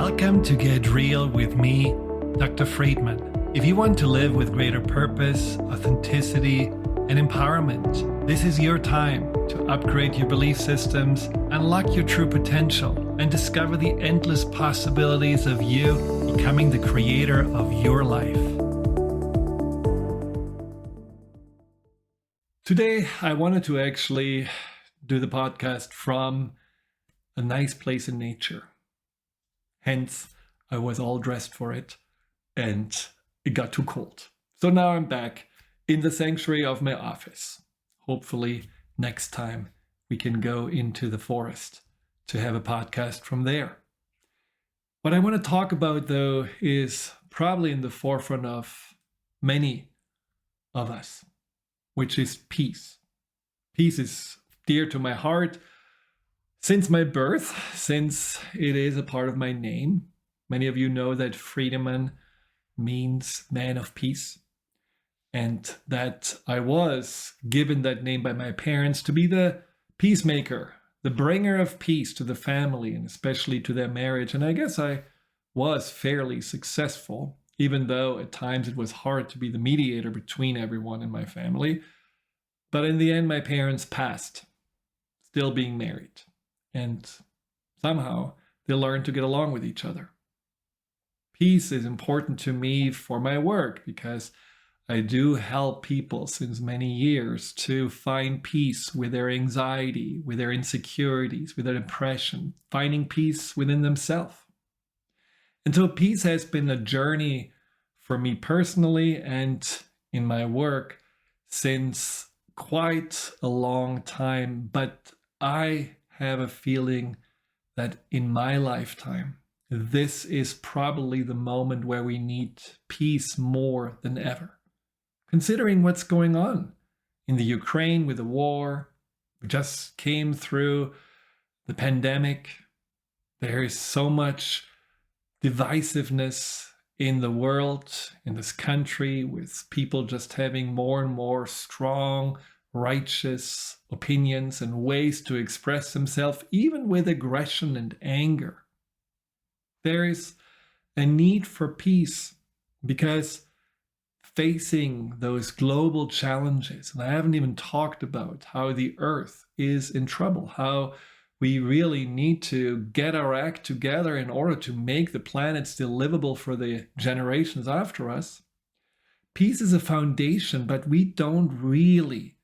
Welcome to Get Real with me, Dr. Friedemann. If you want to live with greater purpose, authenticity, and empowerment, this is your time to upgrade your belief systems, unlock your true potential, and discover the endless possibilities of you becoming the creator of your life. Today, I wanted to actually do the podcast from a nice place in nature. Hence, I was all dressed for it and it got too cold. So now I'm back in the sanctuary of my office. Hopefully next time we can go into the forest to have a podcast from there. What I want to talk about though is probably in the forefront of many of us, which is peace. Peace is dear to my heart since my birth, since it is a part of my name. Many of you know that Friedemann means man of peace, and that I was given that name by my parents to be the peacemaker, the bringer of peace to the family and especially to their marriage. And I guess I was fairly successful, even though at times it was hard to be the mediator between everyone in my family. But in the end, my parents passed, still being married. And somehow they learned to get along with each other. Peace is important to me for my work because I do help people since many years to find peace with their anxiety, with their insecurities, with their depression, finding peace within themselves. And so peace has been a journey for me personally and in my work since quite a long time. But I have a feeling that in my lifetime, this is probably the moment where we need peace more than ever. Considering what's going on in the Ukraine with the war, we just came through the pandemic. There is so much divisiveness in the world, in this country, with people just having more and more strong, righteous opinions and ways to express themselves, even with aggression and anger. There is a need for peace because facing those global challenges, and I haven't even talked about how the earth is in trouble, how we really need to get our act together in order to make the planet still livable for the generations after us. Peace is a foundation, but we don't really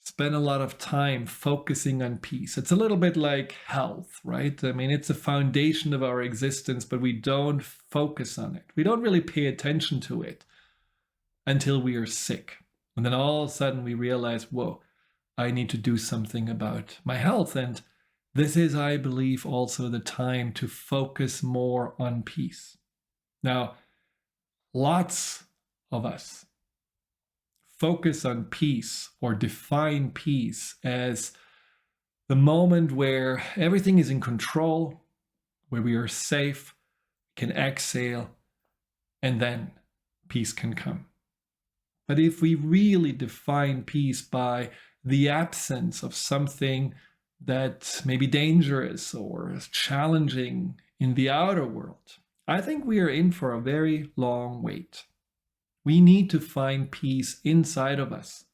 spend a lot of time focusing on peace. It's a little bit like health, right? I mean, it's a foundation of our existence, but we don't focus on it. We don't really pay attention to it until we are sick. And then all of a sudden we realize, whoa, I need to do something about my health. And this is, I believe, also the time to focus more on peace. Now, lots of us focus on peace or define peace as the moment where everything is in control, where we are safe, can exhale, and then peace can come. But if we really define peace by the absence of something that may be dangerous or challenging in the outer world, I think we are in for a very long wait. We need to find peace inside of us.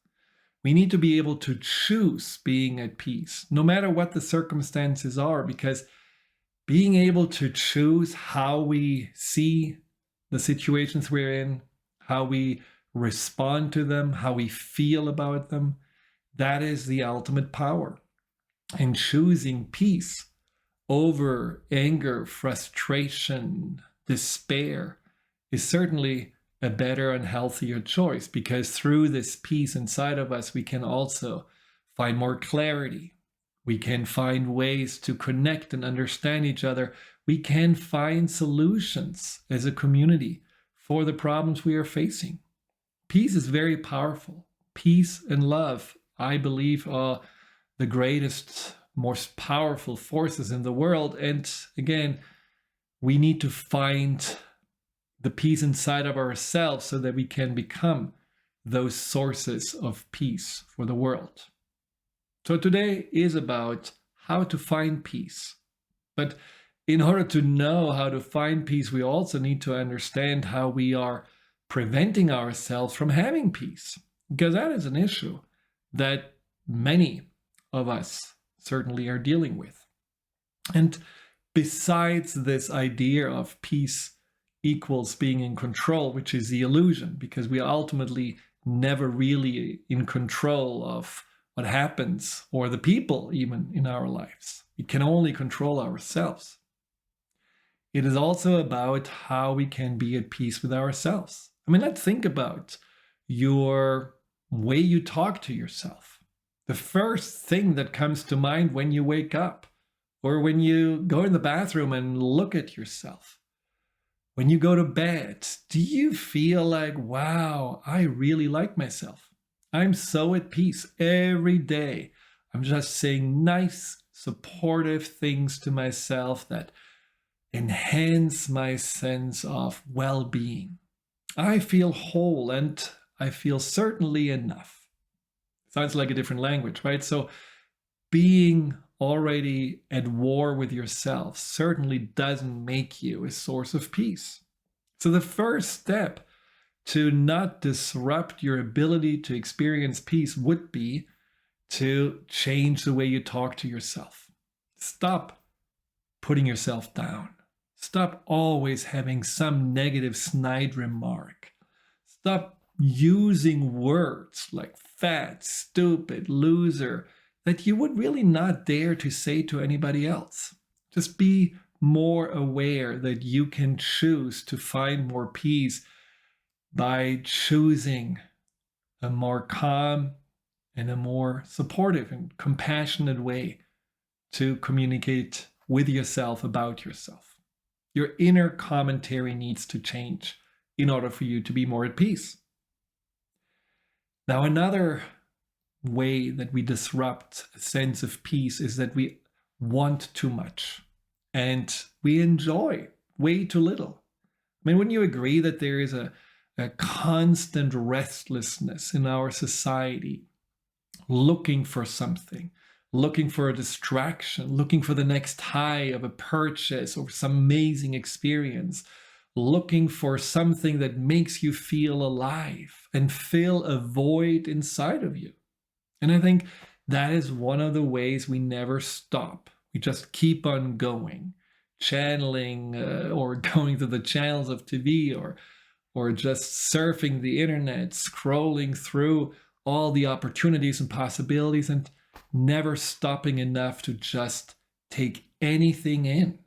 We need to be able to choose being at peace, no matter what the circumstances are, because being able to choose how we see the situations we're in, how we respond to them, how we feel about them, that is the ultimate power. And choosing peace over anger, frustration, despair is certainly a better and healthier choice, because through this peace inside of us, we can also find more clarity. We can find ways to connect and understand each other. We can find solutions as a community for the problems we are facing. Peace is very powerful. Peace and love, I believe, are the greatest, most powerful forces in the world. And again, we need to find the peace inside of ourselves so that we can become those sources of peace for the world. So today is about how to find peace. But in order to know how to find peace, we also need to understand how we are preventing ourselves from having peace, because that is an issue that many of us certainly are dealing with. And besides this idea of peace equals being in control, which is the illusion, because we are ultimately never really in control of what happens or the people even in our lives. We can only control ourselves. It is also about how we can be at peace with ourselves. I mean, let's think about your way you talk to yourself. The first thing that comes to mind when you wake up, or when you go in the bathroom and look at yourself. When you go to bed, do you feel like, wow, I really like myself? I'm so at peace every day. I'm just saying nice, supportive things to myself that enhance my sense of well-being. I feel whole and I feel certainly enough. Sounds like a different language, right? So being already at war with yourself certainly doesn't make you a source of peace. So the first step to not disrupt your ability to experience peace would be to change the way you talk to yourself. Stop putting yourself down. Stop always having some negative snide remark. Stop using words like fat, stupid, loser, that you would really not dare to say to anybody else. Just be more aware that you can choose to find more peace by choosing a more calm and a more supportive and compassionate way to communicate with yourself about yourself. Your inner commentary needs to change in order for you to be more at peace. Now, another way that we disrupt a sense of peace is that we want too much and we enjoy way too little. I mean, wouldn't you agree that there is a constant restlessness in our society, looking for something, looking for a distraction, looking for the next high of a purchase or some amazing experience, looking for something that makes you feel alive and fill a void inside of you? And I think that is one of the ways we never stop. We just keep on going, channeling or going to the channels of TV or just surfing the internet, scrolling through all the opportunities and possibilities and never stopping enough to just take anything in.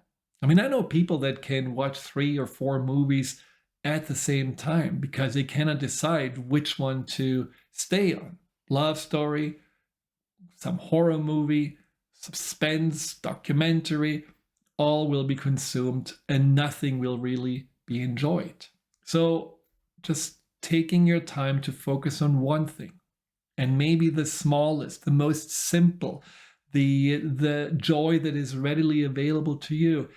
I mean, I know people that can watch 3 or 4 movies at the same time because they cannot decide which one to stay on. Love story, some horror movie, suspense, documentary, all will be consumed and nothing will really be enjoyed. So just taking your time to focus on one thing, and maybe the smallest, the most simple, the joy that is readily available to you,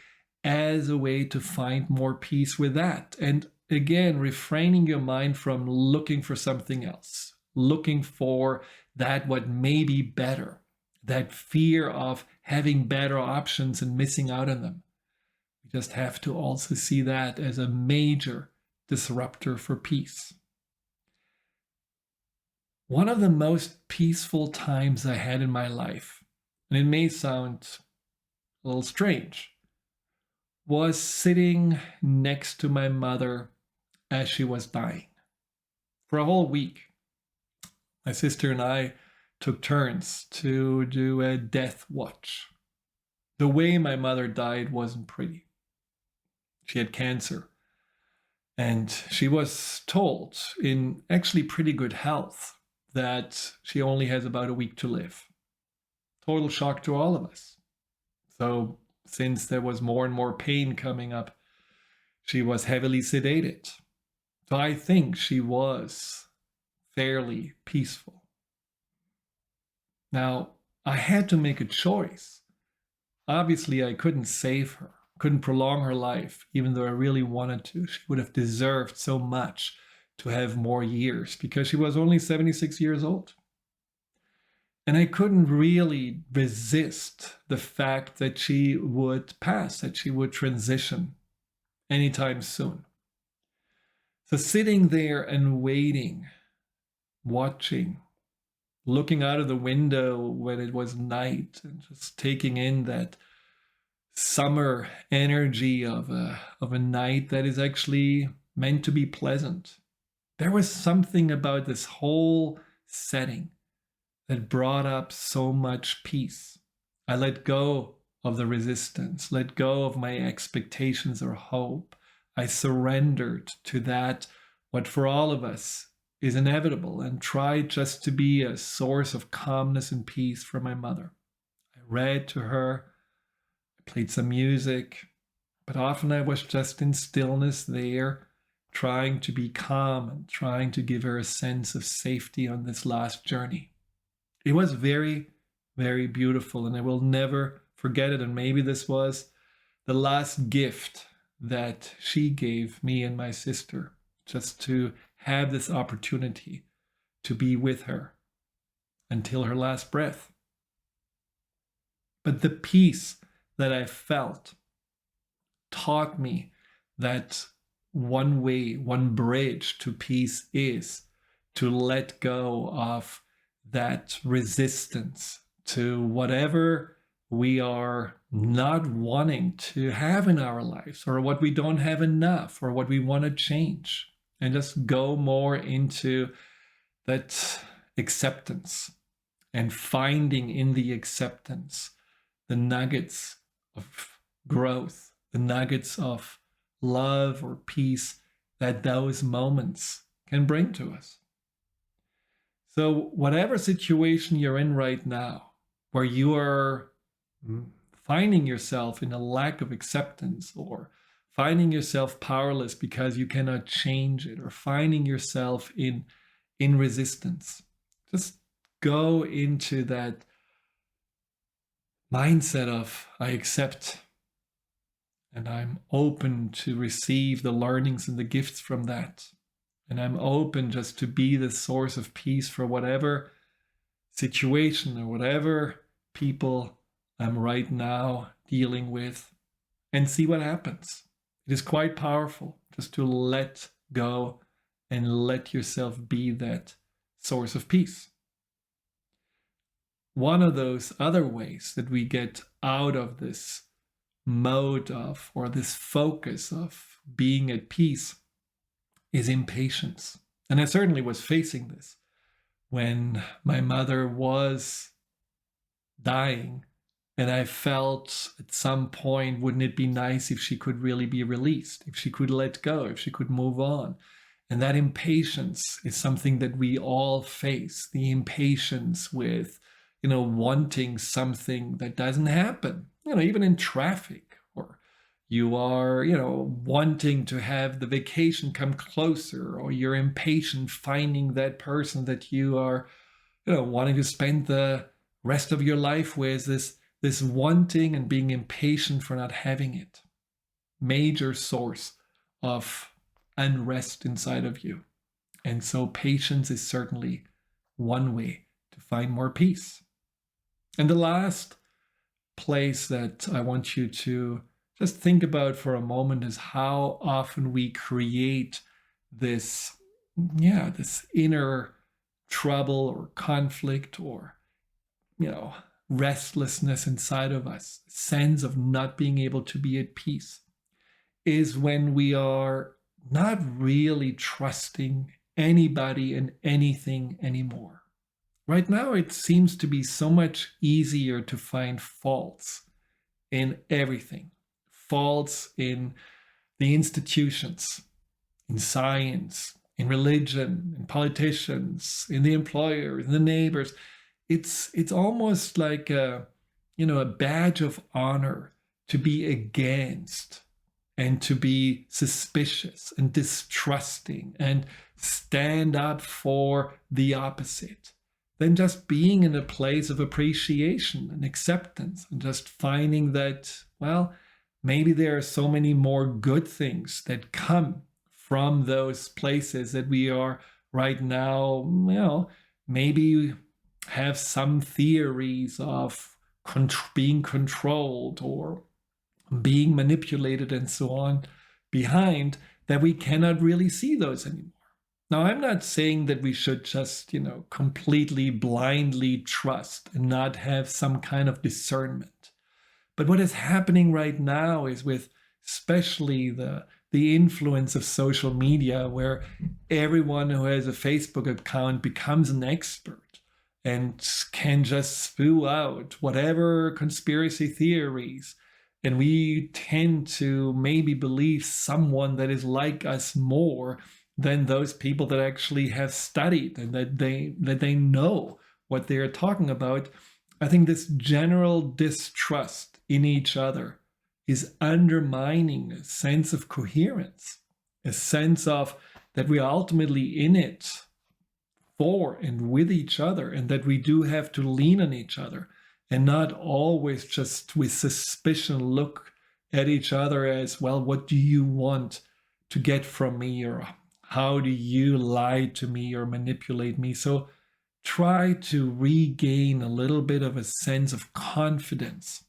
as a way to find more peace with that. And again, refraining your mind from looking for something else, looking for that what may be better, that fear of having better options and missing out on them. We just have to also see that as a major disruptor for peace. One of the most peaceful times I had in my life, and it may sound a little strange, was sitting next to my mother as she was dying. For a whole week, my sister and I took turns to do a death watch. The way my mother died wasn't pretty. She had cancer. And she was told, in actually pretty good health, that she only has about a week to live. Total shock to all of us. So since there was more and more pain coming up, she was heavily sedated. So I think she was fairly peaceful. Now, I had to make a choice. Obviously, I couldn't save her, couldn't prolong her life, even though I really wanted to. She would have deserved so much to have more years because she was only 76 years old. And I couldn't really resist the fact that she would pass, that she would transition anytime soon. So sitting there and waiting, watching, looking out of the window when it was night and just taking in that summer energy of a night that is actually meant to be pleasant. There was something about this whole setting that brought up so much peace. I let go of the resistance, let go of my expectations or hope. I surrendered to that, what for all of us is inevitable, and tried just to be a source of calmness and peace for my mother. I read to her, I played some music, but often I was just in stillness there, trying to be calm and trying to give her a sense of safety on this last journey. It was very, very beautiful, and I will never forget it. And maybe this was the last gift that she gave me and my sister, just to have this opportunity to be with her until her last breath. But the peace that I felt taught me that one way, one bridge to peace is to let go of that resistance to whatever we are not wanting to have in our lives, or what we don't have enough, or what we want to change, and just go more into that acceptance and finding in the acceptance the nuggets of growth, the nuggets of love or peace that those moments can bring to us. So whatever situation you're in right now, where you are finding yourself in a lack of acceptance, or finding yourself powerless because you cannot change it, or finding yourself in resistance, just go into that mindset of I accept, and I'm open to receive the learnings and the gifts from that. And I'm open just to be the source of peace for whatever situation or whatever people I'm right now dealing with, and see what happens. It is quite powerful just to let go and let yourself be that source of peace. One of those other ways that we get out of this mode of, or this focus of being at peace, is impatience. And I certainly was facing this when my mother was dying, and I felt at some point, wouldn't it be nice if she could really be released, if she could let go, if she could move on. And that impatience is something that we all face, the impatience with, wanting something that doesn't happen, even in traffic, or you are, wanting to have the vacation come closer, or you're impatient finding that person that you are, wanting to spend the rest of your life with, this wanting and being impatient for not having it. Major source of unrest inside of you. And so patience is certainly one way to find more peace. And the last place that I want you to just think about for a moment is how often we create this inner trouble or conflict, or, restlessness inside of us, sense of not being able to be at peace, is when we are not really trusting anybody and anything anymore. Right now, it seems to be so much easier to find faults in everything. Faults in the institutions, in science, in religion, in politicians, in the employers, in the neighbors. It's almost like a badge of honor to be against, and to be suspicious and distrusting and stand up for the opposite, than just being in a place of appreciation and acceptance, and just finding that, well, maybe there are so many more good things that come from those places that we are right now, maybe have some theories of being controlled or being manipulated and so on behind, that we cannot really see those anymore. Now, I'm not saying that we should just, completely blindly trust and not have some kind of discernment. But what is happening right now is with especially the influence of social media, where everyone who has a Facebook account becomes an expert and can just spew out whatever conspiracy theories. And we tend to maybe believe someone that is like us more than those people that actually have studied and that they know what they are talking about. I think this general distrust in each other is undermining a sense of coherence, a sense of that we are ultimately in it for and with each other, and that we do have to lean on each other and not always just with suspicion look at each other as, well, what do you want to get from me, or how do you lie to me or manipulate me? So try to regain a little bit of a sense of confidence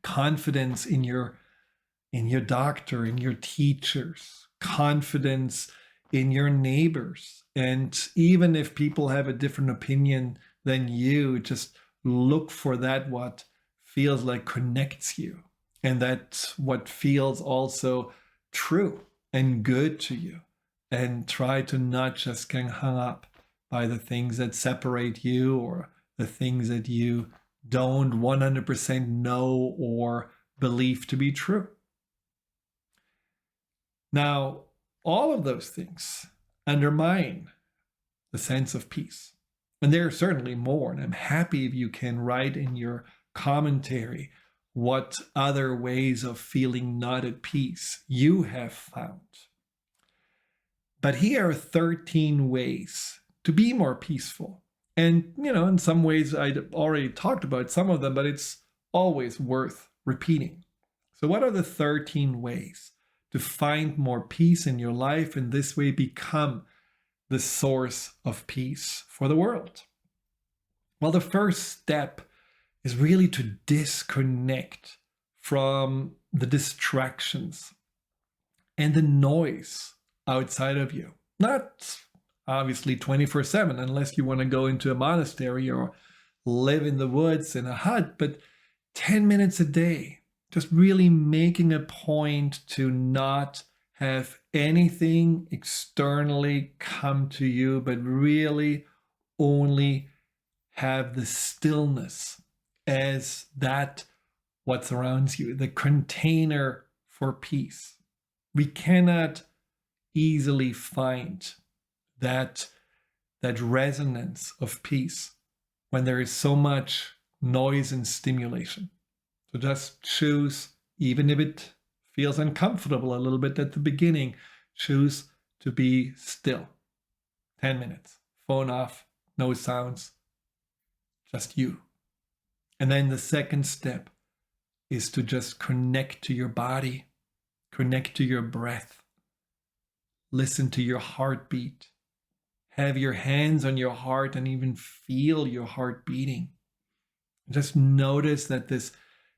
in your doctor, in your teachers, confidence in your neighbors. And even if people have a different opinion than you, just look for that what feels like connects you, and that's what feels also true and good to you. And try to not just get hung up by the things that separate you or the things that you don't 100% know or believe to be true. Now, all of those things undermine the sense of peace. And there are certainly more, and I'm happy if you can write in your commentary what other ways of feeling not at peace you have found. But here are 13 ways to be more peaceful. And, in some ways I already talked about some of them, but it's always worth repeating. So what are the 13 ways to find more peace in your life and this way become the source of peace for the world? Well, the first step is really to disconnect from the distractions and the noise outside of you. Not obviously 24/7, unless you want to go into a monastery or live in the woods in a hut, but 10 minutes a day. Just really making a point to not have anything externally come to you, but really only have the stillness as that what surrounds you, the container for peace. We cannot easily find that resonance of peace when there is so much noise and stimulation. So just choose, even if it feels uncomfortable a little bit at the beginning, choose to be still. 10 minutes, phone off, no sounds, just you. And then the second step is to just connect to your body, connect to your breath, listen to your heartbeat, have your hands on your heart and even feel your heart beating. Just notice that this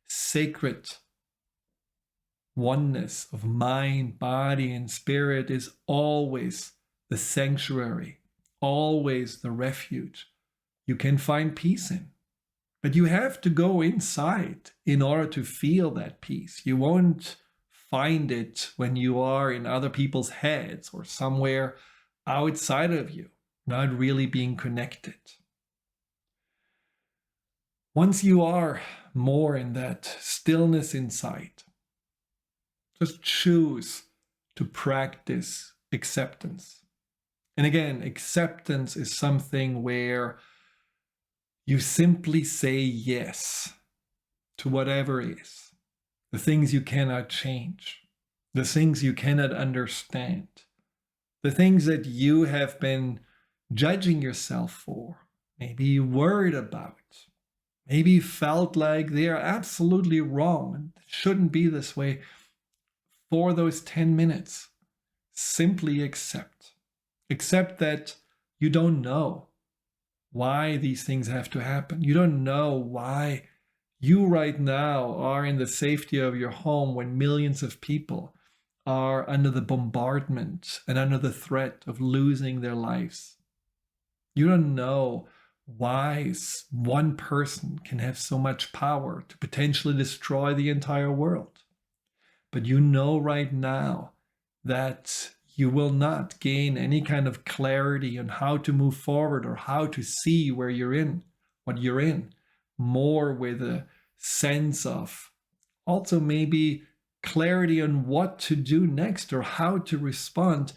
sacred oneness of mind, body, and spirit is always the sanctuary, always the refuge you can find peace in. But you have to go inside in order to feel that peace. You won't find it when you are in other people's heads or somewhere outside of you, not really being connected. Once you are more in that stillness inside, just choose to practice acceptance. And again, acceptance is something where you simply say yes to whatever is, the things you cannot change, the things you cannot understand, the things that you have been judging yourself for, maybe worried about, maybe felt like they are absolutely wrong and shouldn't be this way. For those 10 minutes, simply accept. Accept that you don't know why these things have to happen. You don't know why you right now are in the safety of your home when millions of people are under the bombardment and under the threat of losing their lives. You don't know why one person can have so much power to potentially destroy the entire world. But you know right now that you will not gain any kind of clarity on how to move forward or how to see where you're in, what you're in, more with a sense of also maybe clarity on what to do next or how to respond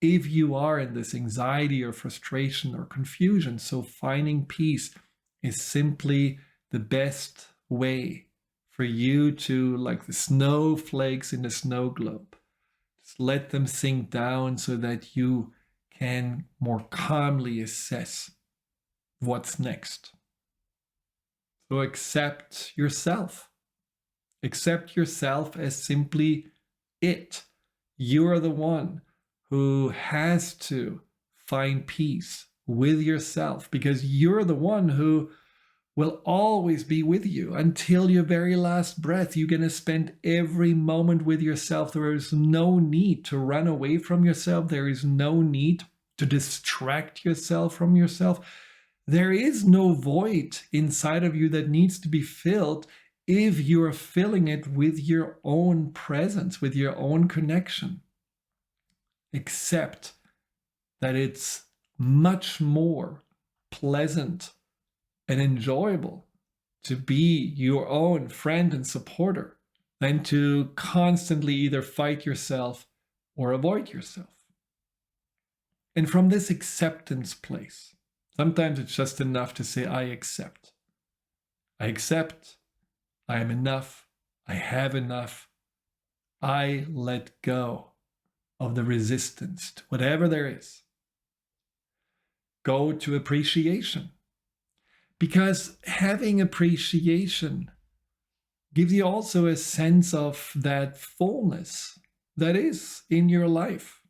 if you are in this anxiety or frustration or confusion. So finding peace is simply the best way for you to, like the snowflakes in the snow globe, just let them sink down so that you can more calmly assess what's next. So accept yourself. Accept yourself as simply it. You are the one who has to find peace with yourself, because you're the one who will always be with you until your very last breath. You're going to spend every moment with yourself. There is no need to run away from yourself. There is no need to distract yourself from yourself. There is no void inside of you that needs to be filled if you're filling it with your own presence, with your own connection. Accept that it's much more pleasant and enjoyable to be your own friend and supporter than to constantly either fight yourself or avoid yourself. And from this acceptance place, sometimes it's just enough to say, I accept. I accept. I am enough. I have enough. I let go of the resistance to whatever there is. Go to appreciation. Because having appreciation gives you also a sense of that fullness that is in your life.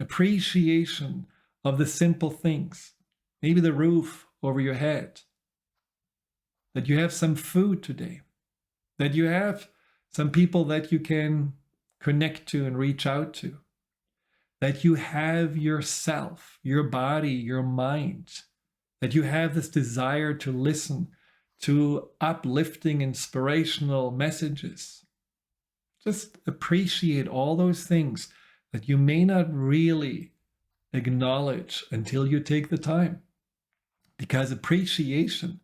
Appreciation of the simple things. Maybe the roof over your head. That you have some food today. That you have some people that you can connect to and reach out to. That you have yourself, your body, your mind. That you have this desire to listen to uplifting, inspirational messages. Just appreciate all those things that you may not really acknowledge until you take the time. Because appreciation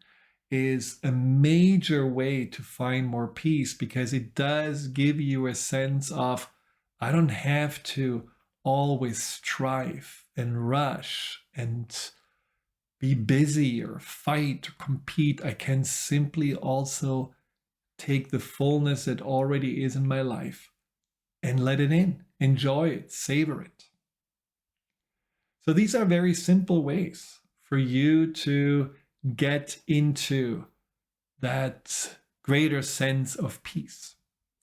is a major way to find more peace, because it does give you a sense of, I don't have to always strive and rush and be busy or fight or compete. I can simply also take the fullness that already is in my life and let it in, enjoy it, savor it. So these are very simple ways for you to get into that greater sense of peace.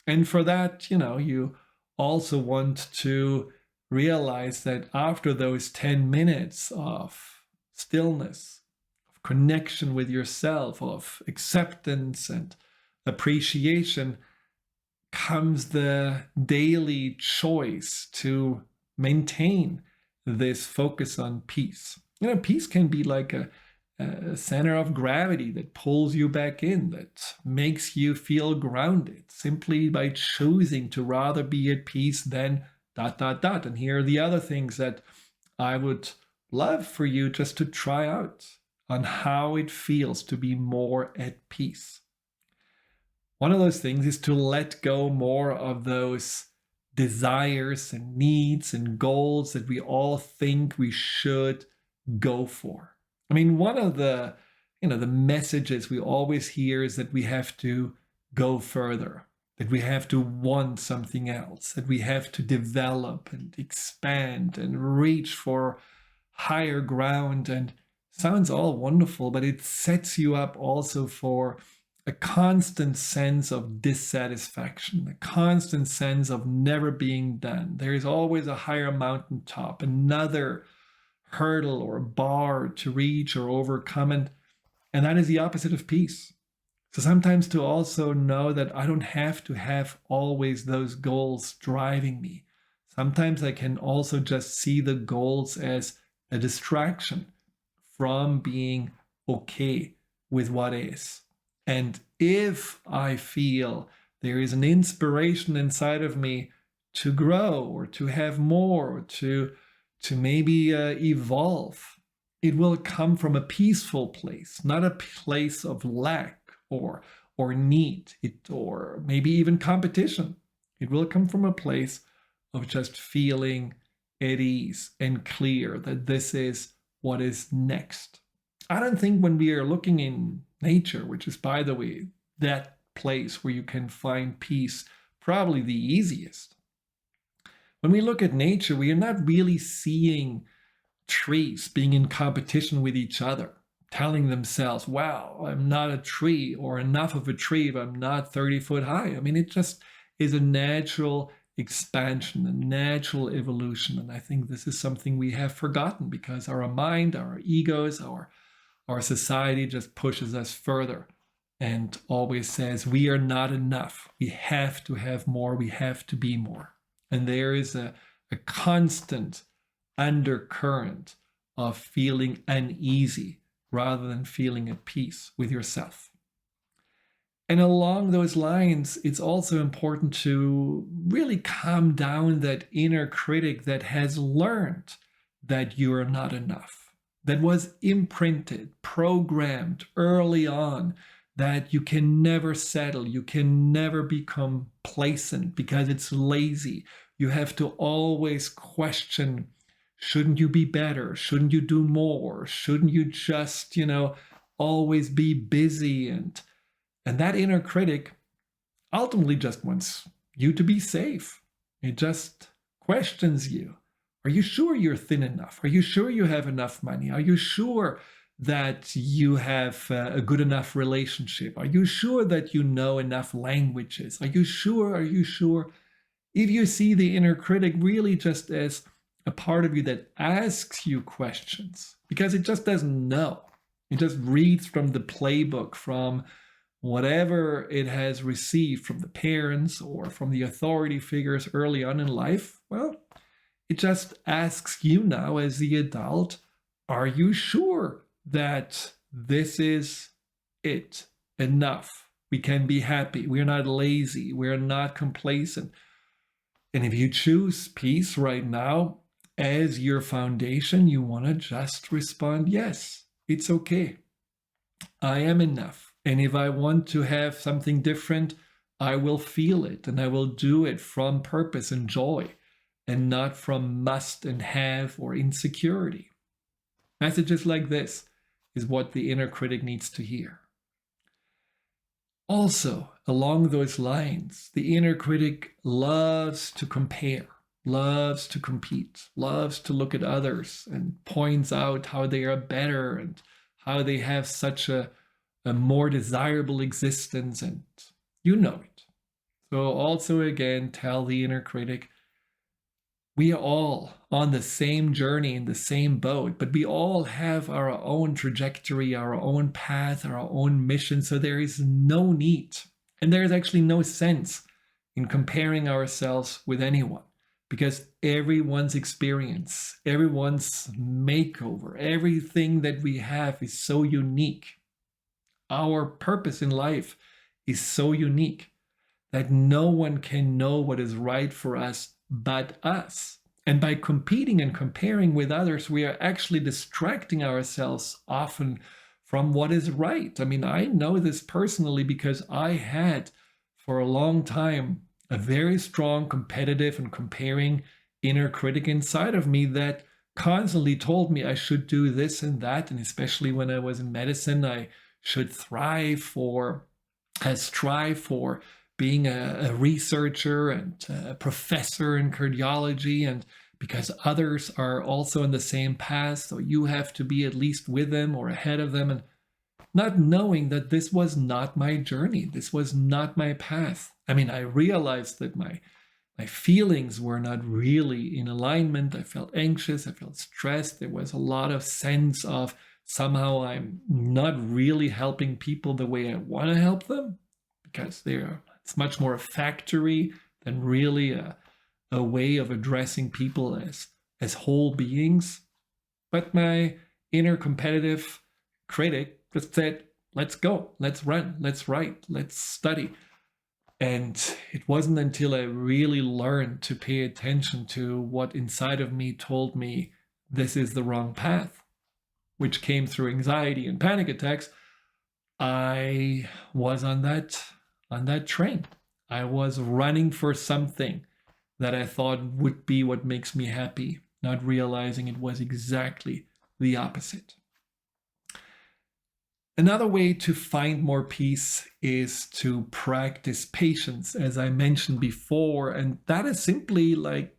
And for that, you also want to realize that after those 10 minutes of stillness, of connection with yourself, of acceptance and appreciation, comes the daily choice to maintain this focus on peace. Peace can be like a center of gravity that pulls you back in, that makes you feel grounded simply by choosing to rather be at peace than ... And here are the other things that I would love for you just to try out on how it feels to be more at peace. One of those things is to let go more of those desires and needs and goals that we all think we should go for. I mean, one of the messages we always hear is that we have to go further, that we have to want something else, that we have to develop and expand and reach for higher ground. And sounds all wonderful, but it sets you up also for a constant sense of dissatisfaction, a constant sense of never being done. There is always a higher mountaintop, another hurdle or bar to reach or overcome. And that is the opposite of peace. So sometimes to also know that I don't have to have always those goals driving me. Sometimes I can also just see the goals as a distraction from being okay with what is. And if I feel there is an inspiration inside of me to grow or to have more, or to maybe evolve, it will come from a peaceful place, not a place of lack or need, or maybe even competition. It will come from a place of just feeling at ease and clear that this is what is next. I don't think when we are looking in nature, which is, by the way, that place where you can find peace, probably the easiest. When we look at nature, we are not really seeing trees being in competition with each other, telling themselves, wow, I'm not a tree or enough of a tree if I'm not 30 foot high. I mean, it just is a natural expansion, a natural evolution. And I think this is something we have forgotten because our mind, our egos, our society just pushes us further and always says we are not enough. We have to have more. We have to be more. And there is a constant undercurrent of feeling uneasy rather than feeling at peace with yourself. And along those lines, it's also important to really calm down that inner critic that has learned that you are not enough, that was imprinted, programmed early on, that you can never settle, you can never become complacent because it's lazy. You have to always question, shouldn't you be better? Shouldn't you do more? Shouldn't you just, always be busy? And that inner critic ultimately just wants you to be safe. It just questions you. Are you sure you're thin enough? Are you sure you have enough money? Are you sure that you have a good enough relationship? Are you sure that you know enough languages? Are you sure? Are you sure? If you see the inner critic really just as a part of you that asks you questions, because it just doesn't know. It just reads from the playbook, from whatever it has received from the parents or from the authority figures early on in life. Well, it just asks you now as the adult, are you sure that this is it, enough? We can be happy. We're not lazy. We're not complacent. And if you choose peace right now as your foundation, you want to just respond, yes, it's okay. I am enough. And if I want to have something different, I will feel it and I will do it from purpose and joy and not from must and have or insecurity. Messages like this is what the inner critic needs to hear. Also, along those lines, the inner critic loves to compare, loves to compete, loves to look at others and points out how they are better and how they have such a more desirable existence, and you know it. So also again, tell the inner critic, we are all on the same journey in the same boat, but we all have our own trajectory, our own path, our own mission. So there is no need, and there is actually no sense in comparing ourselves with anyone, because everyone's experience, everyone's makeover, everything that we have is so unique. Our purpose in life is so unique that no one can know what is right for us but us. And by competing and comparing with others, we are actually distracting ourselves often from what is right. I mean, I know this personally because I had for a long time a very strong competitive and comparing inner critic inside of me that constantly told me I should do this and that. And especially when I was in medicine, I should strive for being a researcher and a professor in cardiology, and because others are also on the same path, so you have to be at least with them or ahead of them, and not knowing that this was not my journey, this was not my path. I mean, I realized that my My feelings were not really in alignment. I felt anxious, I felt stressed. There was a lot of sense of somehow I'm not really helping people the way I want to help them, because it's much more a factory than really a way of addressing people as whole beings. But my inner competitive critic just said, let's go, let's run, let's write, let's study. And it wasn't until I really learned to pay attention to what inside of me told me this is the wrong path, which came through anxiety and panic attacks, I was on that train. I was running for something that I thought would be what makes me happy, not realizing it was exactly the opposite. Another way to find more peace is to practice patience, as I mentioned before. And that is simply like,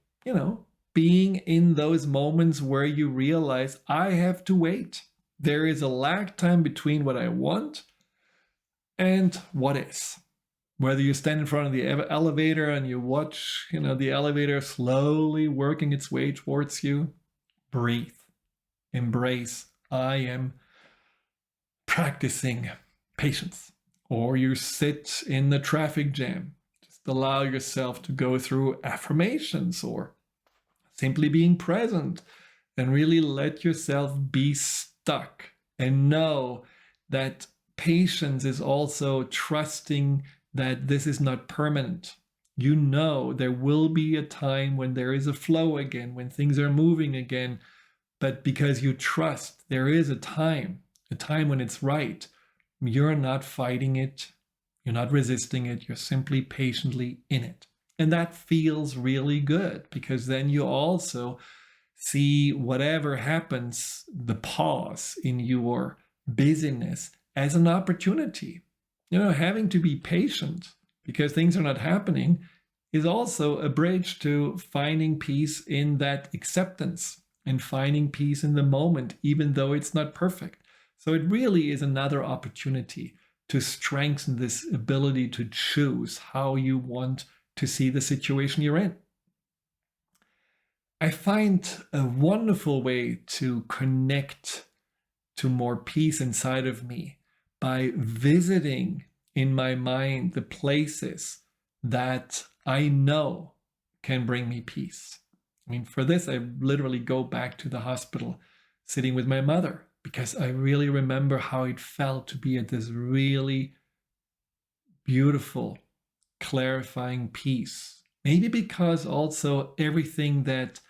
being in those moments where you realize I have to wait. There is a lag time between what I want and what is. Whether you stand in front of the elevator and you watch, the elevator slowly working its way towards you, breathe, embrace, I am practicing patience. Or you sit in the traffic jam, just allow yourself to go through affirmations or simply being present and really let yourself be stuck and know that patience is also trusting that this is not permanent. There will be a time when there is a flow again, when things are moving again, but because you trust there is a time when it's right, you're not fighting it, you're not resisting it, you're simply patiently in it. And that feels really good, because then you also see whatever happens, the pause in your busyness, as an opportunity. Having to be patient because things are not happening is also a bridge to finding peace in that acceptance and finding peace in the moment, even though it's not perfect. So it really is another opportunity to strengthen this ability to choose how you want to see the situation you're in. I find a wonderful way to connect to more peace inside of me by visiting in my mind the places that I know can bring me peace. For this, I literally go back to the hospital sitting with my mother, because I really remember how it felt to be at this really beautiful, clarifying peace. Maybe because also everything that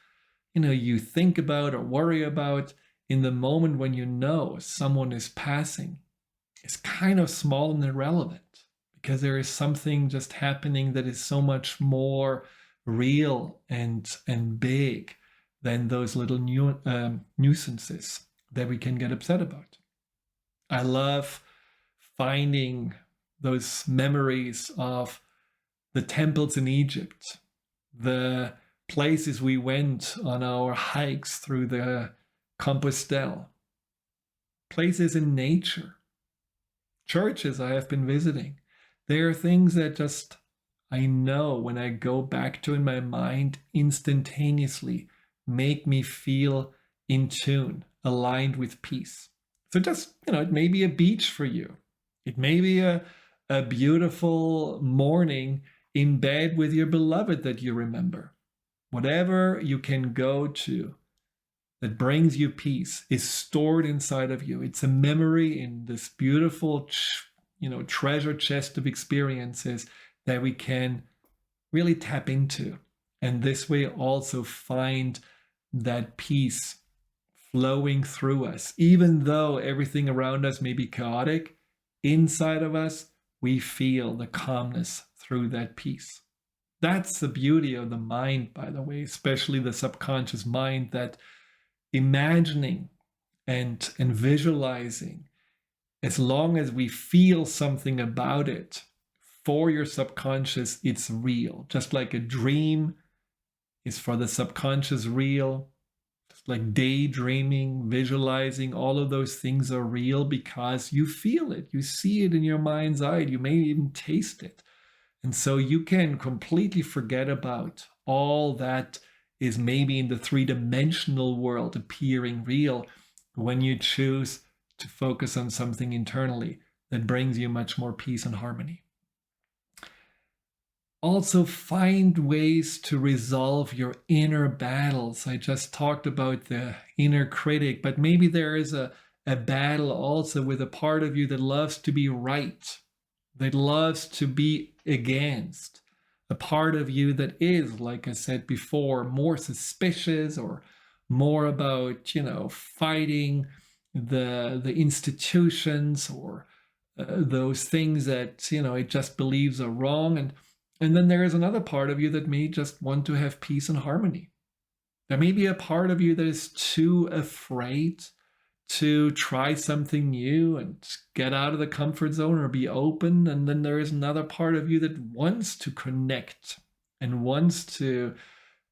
you think about or worry about in the moment when someone is passing is kind of small and irrelevant, because there is something just happening that is so much more real and big than those little nuisances that we can get upset about. I love finding those memories of the temples in Egypt, the places we went on our hikes through the Compostelle, places in nature, churches I have been visiting. There are things that just I know when I go back to in my mind instantaneously make me feel in tune, aligned with peace. So just, it may be a beach for you. It may be a beautiful morning in bed with your beloved that you remember. Whatever you can go to that brings you peace is stored inside of you. It's a memory in this beautiful, treasure chest of experiences that we can really tap into. And this way also find that peace flowing through us. Even though everything around us may be chaotic, inside of us, we feel the calmness through that peace. That's the beauty of the mind, by the way, especially the subconscious mind, that imagining and visualizing, as long as we feel something about it, for your subconscious, it's real. Just like a dream is for the subconscious real, just like daydreaming, visualizing, all of those things are real because you feel it, you see it in your mind's eye, you may even taste it. And so you can completely forget about all that is maybe in the three-dimensional world appearing real when you choose to focus on something internally that brings you much more peace and harmony. Also, find ways to resolve your inner battles. I just talked about the inner critic, but maybe there is a battle also with a part of you that loves to be right, that loves to be against. A part of you that is, like I said before, more suspicious or more about, fighting the institutions or those things that, it just believes are wrong. And then there is another part of you that may just want to have peace and harmony. There may be a part of you that is too afraid to try something new and get out of the comfort zone or be open. And then there is another part of you that wants to connect and wants to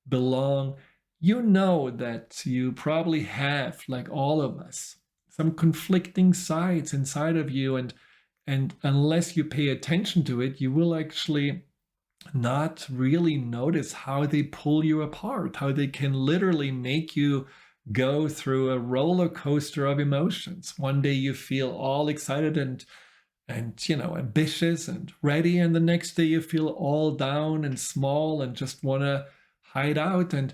belong. You know that you probably have, like all of us, some conflicting sides inside of you. And unless you pay attention to it, you will actually not really notice how they pull you apart, how they can literally make you go through a roller coaster of emotions. One day you feel all excited and ambitious and ready, and the next day you feel all down and small and just want to hide out. And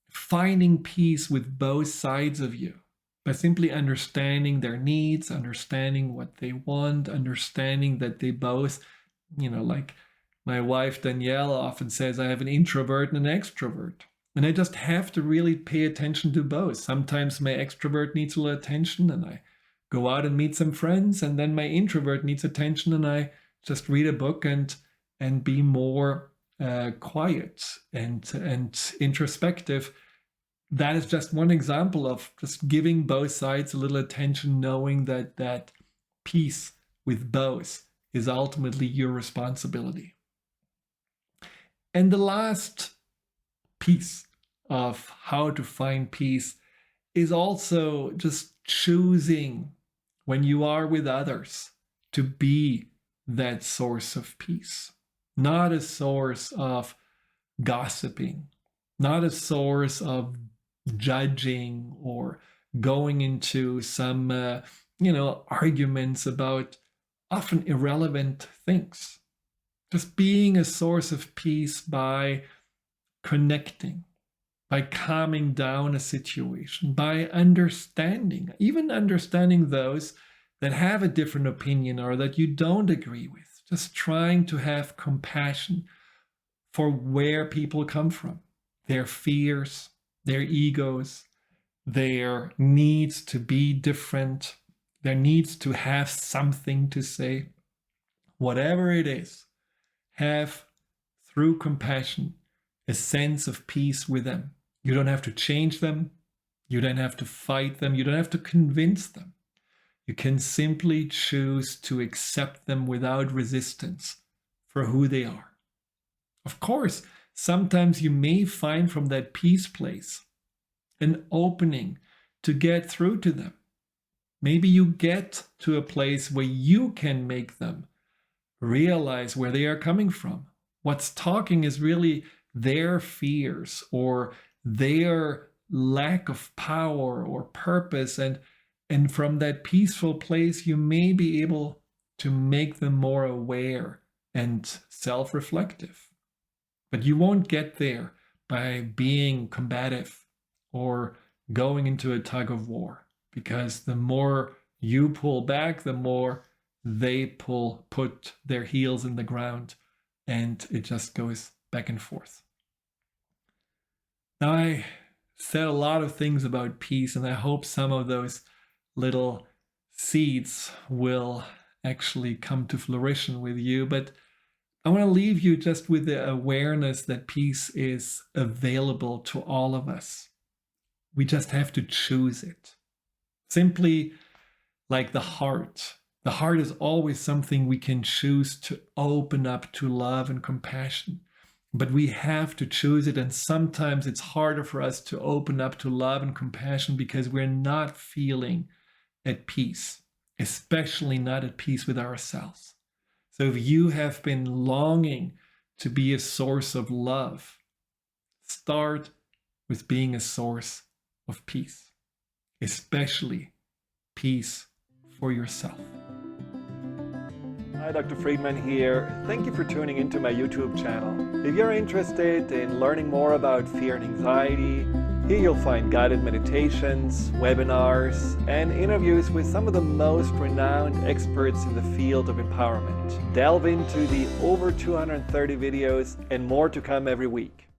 finding peace with both sides of you by simply understanding their needs, understanding what they want, understanding that they both, like my wife Danielle often says, I have an introvert and an extrovert. And I just have to really pay attention to both. Sometimes my extrovert needs a little attention and I go out and meet some friends, and then my introvert needs attention and I just read a book and be more quiet and introspective. That is just one example of just giving both sides a little attention, knowing that peace with both is ultimately your responsibility. And the last piece of how to find peace is also just choosing, when you are with others, to be that source of peace, not a source of gossiping, not a source of judging or going into some, arguments about often irrelevant things. Just being a source of peace by connecting, by calming down a situation, by even understanding those that have a different opinion or that you don't agree with. Just trying to have compassion for where people come from, their fears, their egos, their needs to be different, their needs to have something to say. Whatever it is, have, through compassion, a sense of peace with them. You don't have to change them. You don't have to fight them. You don't have to convince them. You can simply choose to accept them without resistance for who they are. Of course, sometimes you may find from that peace place an opening to get through to them. Maybe you get to a place where you can make them realize where they are coming from. What's talking is really their fears or their lack of power or purpose. And from that peaceful place, you may be able to make them more aware and self-reflective. But you won't get there by being combative or going into a tug of war, because the more you pull back, the more they put their heels in the ground, and it just goes back and forth. Now, I said a lot of things about peace, and I hope some of those little seeds will actually come to fruition with you. But I want to leave you just with the awareness that peace is available to all of us. We just have to choose it. Simply like the heart. The heart is always something we can choose to open up to love and compassion. But we have to choose it, and sometimes it's harder for us to open up to love and compassion because we're not feeling at peace, especially not at peace with ourselves. So if you have been longing to be a source of love, start with being a source of peace, especially peace for yourself. Hi, Dr. Friedemann here. Thank you for tuning into my YouTube channel. If you're interested in learning more about fear and anxiety, here you'll find guided meditations, webinars, and interviews with some of the most renowned experts in the field of empowerment. Delve into the over 230 videos and more to come every week.